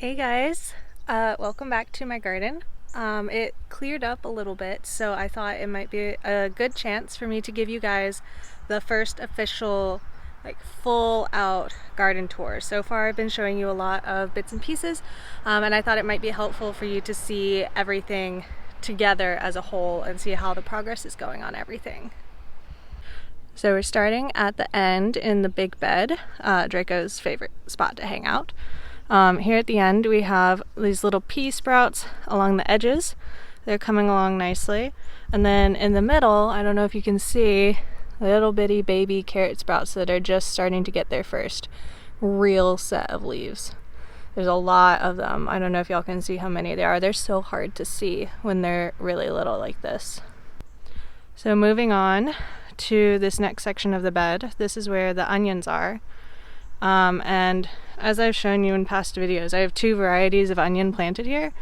Hey guys, welcome back to my garden. It cleared up a little bit, so I thought it might be a good chance for me to give you guys the first official, full out garden tour. So far I've been showing you a lot of bits and pieces, and I thought it might be helpful for you to see everything together as a whole and see how the progress is going on everything. So we're starting at the end in the big bed, Draco's favorite spot to hang out. Here at the end we have these little pea sprouts along the edges. They're coming along nicely. And then in the middle, I don't know if you can see, little bitty baby carrot sprouts that are just starting to get their first real set of leaves. There's a lot of them. I don't know if y'all can see how many there are. They're so hard to see when they're really little like this. So moving on to this next section of the bed, this is where the onions are. And as I've shown you in past videos, I have two varieties of onion planted here,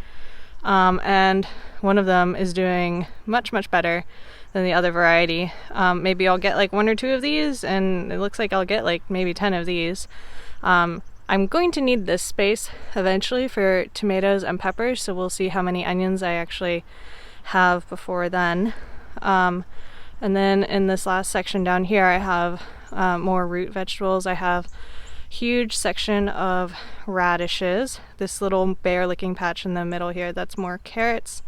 and one of them is doing much better than the other variety. Maybe I'll get like one or two of these, and it looks like I'll get like maybe 10 of these. I'm going to need this space eventually for tomatoes and peppers, so we'll see how many onions I actually have before then. And then in this last section down here I have more root vegetables. I have huge section of radishes, this little bare looking patch in the middle here, that's more carrots,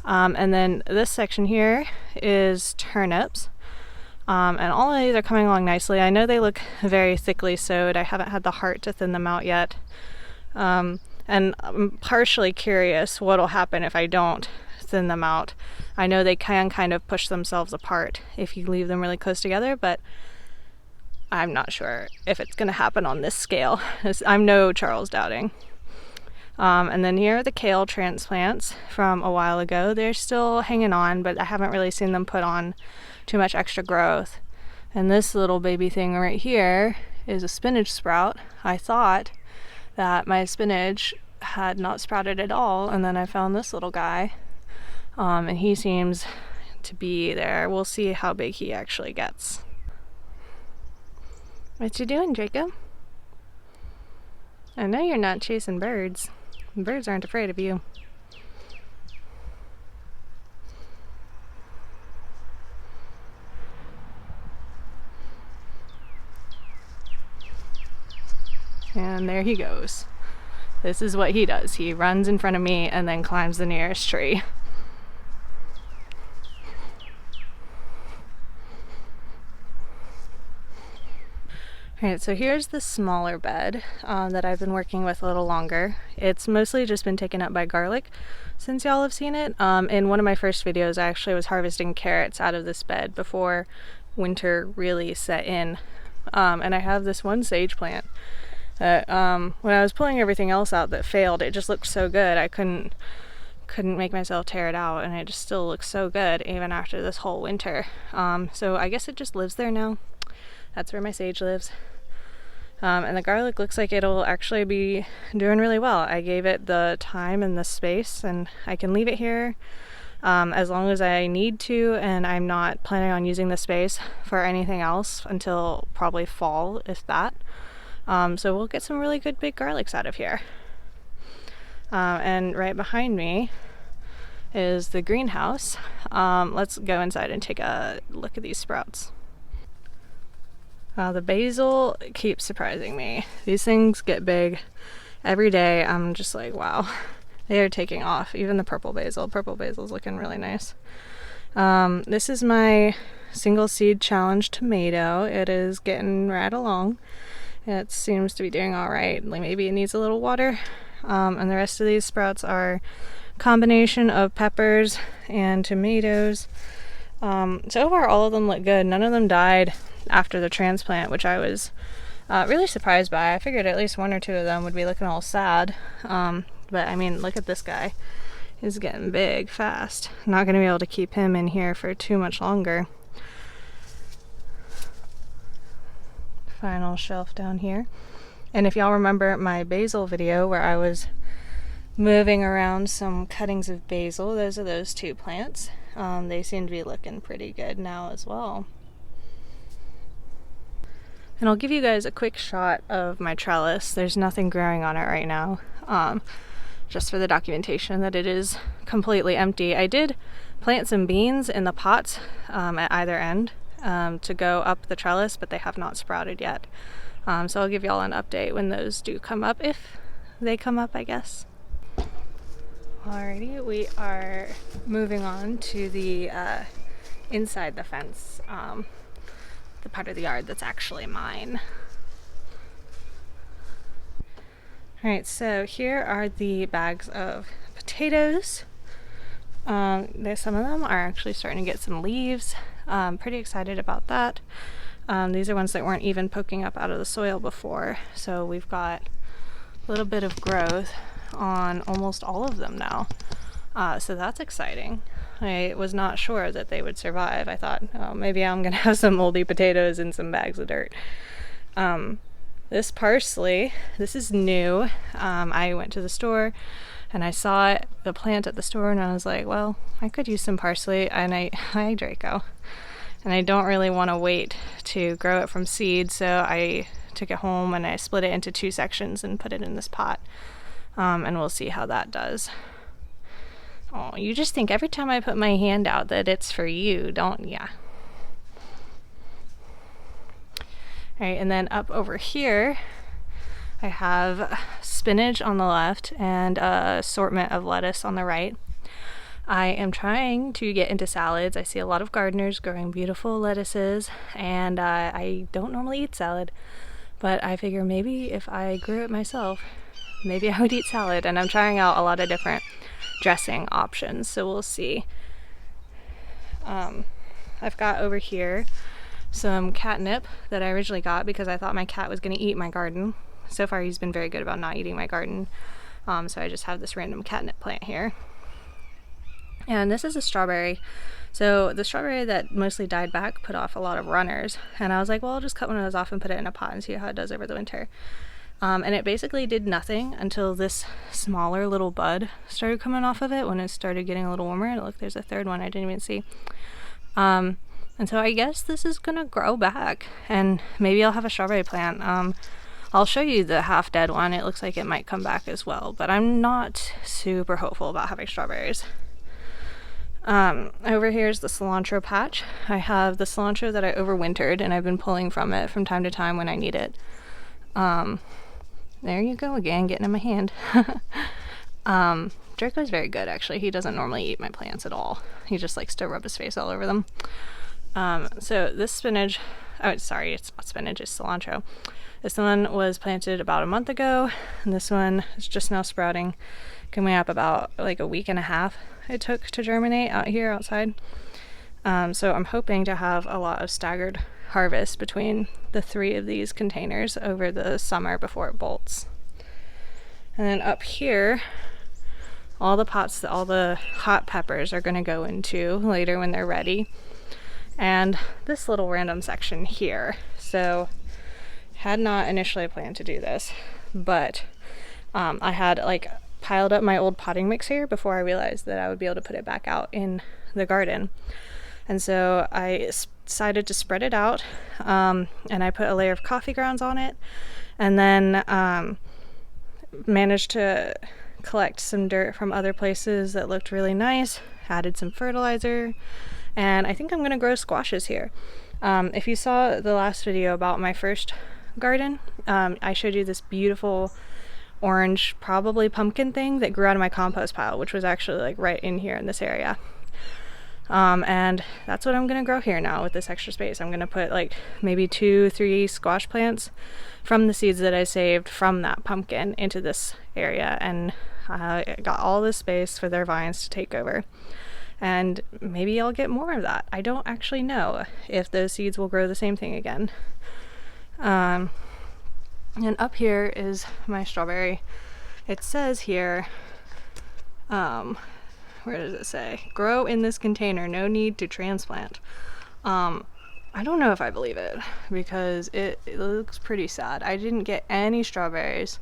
and then this section here is turnips, and all of these are coming along nicely. I know they look very thickly sowed. I haven't had the heart to thin them out yet, and I'm partially curious what'll happen if I don't thin them out. I know they can kind of push themselves apart if you leave them really close together, but I'm not sure if it's going to happen on this scale. I'm no Charles Dowding. And then here are the kale transplants from a while ago. They're still hanging on, but I haven't really seen them put on too much extra growth. And this little baby thing right here is a spinach sprout. I thought that my spinach had not sprouted at all, and then I found this little guy, and he seems to be there. We'll see how big he actually gets. What you doing, Draco? I know you're not chasing birds. Birds aren't afraid of you. And there he goes. This is what he does. He runs in front of me and then climbs the nearest tree. Alright, so here's the smaller bed that I've been working with a little longer. It's mostly just been taken up by garlic since y'all have seen it. In one of my first videos I actually was harvesting carrots out of this bed before winter really set in. And I have this one sage plant that when I was pulling everything else out that failed, it just looked so good. I couldn't make myself tear it out, and it just still looks so good even after this whole winter. So I guess it just lives there now. That's where my sage lives. And the garlic looks like it'll actually be doing really well. I gave it the time and the space, and I can leave it here as long as I need to, and I'm not planning on using the space for anything else until probably fall, if that. So we'll get some really good big garlics out of here. And right behind me is the greenhouse. Let's go inside and take a look at these sprouts. The basil keeps surprising me. These things get big every day. I'm just like, wow, they are taking off. Even the purple basil. Purple basil's looking really nice. This is my single seed challenge tomato. It is getting right along. It seems to be doing all right. Like maybe it needs a little water. And the rest of these sprouts are combination of peppers and tomatoes. So far all of them look good. None of them died after the transplant, which I was really surprised by. I figured at least one or two of them would be looking all sad. But I mean, look at this guy. He's getting big fast. Not going to be able to keep him in here for too much longer. Final shelf down here. And if y'all remember my basil video where I was moving around some cuttings of basil, those are those two plants. They seem to be looking pretty good now as well. And I'll give you guys a quick shot of my trellis. There's nothing growing on it right now. just for the documentation that it is completely empty. I did plant some beans in the pots at either end to go up the trellis, but they have not sprouted yet. So I'll give y'all an update when those do come up, if they come up, I guess. Alrighty, we are moving on to the inside the fence, the part of the yard that's actually mine. Alright, so here are the bags of potatoes. Some of them are actually starting to get some leaves. Pretty excited about that. These are ones that weren't even poking up out of the soil before, so we've got a little bit of growth on almost all of them now. So that's exciting. I was not sure that they would survive. I thought, oh, maybe I'm gonna have some moldy potatoes in some bags of dirt. This parsley, this is new. I went to the store and I saw the plant at the store and I was like, well, I could use some parsley. And hi Draco. And I don't really want to wait to grow it from seed, so I took it home and I split it into 2 sections and put it in this pot. And we'll see how that does. Oh, you just think every time I put my hand out that it's for you, don't ya? Alright, and then up over here I have spinach on the left and an assortment of lettuce on the right. I am trying to get into salads. I see a lot of gardeners growing beautiful lettuces, and I don't normally eat salad, but I figure maybe if I grew it myself, maybe I would eat salad, and I'm trying out a lot of different dressing options, so we'll see. I've got over here some catnip that I originally got because I thought my cat was going to eat my garden. So far he's been very good about not eating my garden, so I just have this random catnip plant here. And this is a strawberry. So the strawberry that mostly died back put off a lot of runners, and I was like, well, I'll just cut one of those off and put it in a pot and see how it does over the winter. And it basically did nothing until this smaller little bud started coming off of it when it started getting a little warmer. And look, there's a third one I didn't even see. And so I guess this is gonna grow back, and maybe I'll have a strawberry plant. I'll show you the half dead one. It looks like it might come back as well, but I'm not super hopeful about having strawberries. Over here is the Cilantro Patch. I have the cilantro that I overwintered, and I've been pulling from it from time to time when I need it. There you go again, getting in my hand. Draco's very good, actually. He doesn't normally eat my plants at all. He just likes to rub his face all over them. So this spinach, oh, sorry, it's not spinach, it's cilantro. This one was planted about a month ago, and this one is just now sprouting, coming up about like a week and a half it took to germinate out here outside. So I'm hoping to have a lot of staggered harvest between the 3 of these containers over the summer before it bolts. And then up here, all the pots that all the hot peppers are going to go into later when they're ready. And this little random section here. So had not initially planned to do this, but I had like piled up my old potting mix here before I realized that I would be able to put it back out in the garden. And so I decided to spread it out, and I put a layer of coffee grounds on it, and then managed to collect some dirt from other places that looked really nice, added some fertilizer, and I think I'm going to grow squashes here. If you saw the last video about my first garden, I showed you this beautiful orange, probably pumpkin thing that grew out of my compost pile, which was actually like right in here in this area. And that's what I'm going to grow here now with this extra space. I'm going to put like maybe 2-3 squash plants from the seeds that I saved from that pumpkin into this area, and I got all this space for their vines to take over. And maybe I'll get more of that. I don't actually know if those seeds will grow the same thing again. And up here is my strawberry. It says here, where does it say? Grow in this container, no need to transplant. I don't know if I believe it, because it looks pretty sad. I didn't get any strawberries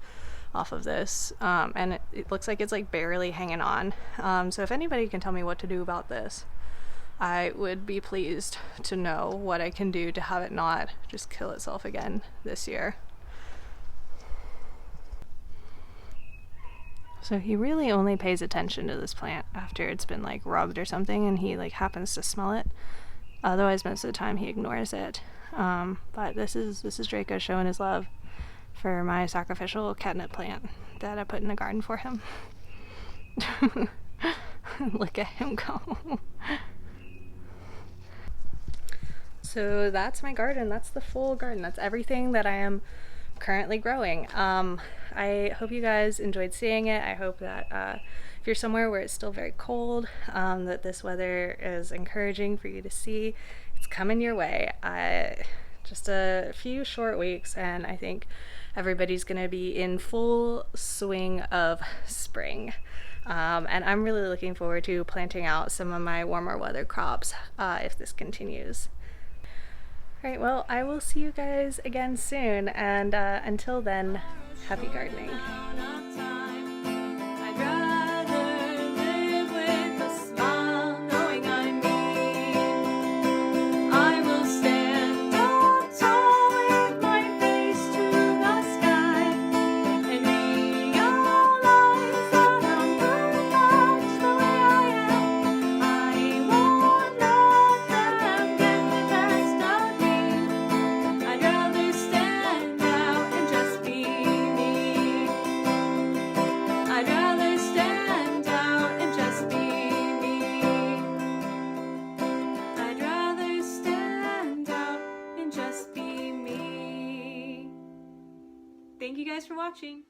off of this, and it looks like it's like barely hanging on. So if anybody can tell me what to do about this, I would be pleased to know what I can do to have it not just kill itself again this year. So he really only pays attention to this plant after it's been like rubbed or something and he like happens to smell it. Otherwise, most of the time he ignores it. But this is Draco showing his love for my sacrificial catnip plant that I put in the garden for him. Look at him go. So that's my garden. That's the full garden. That's everything that I am currently growing. I hope you guys enjoyed seeing it. I hope that if you're somewhere where it's still very cold, that this weather is encouraging for you to see. It's coming your way. Just a few short weeks and I think everybody's gonna be in full swing of spring. And I'm really looking forward to planting out some of my warmer weather crops if this continues. All right, well, I will see you guys again soon, and until then, happy gardening. Thank you guys for watching.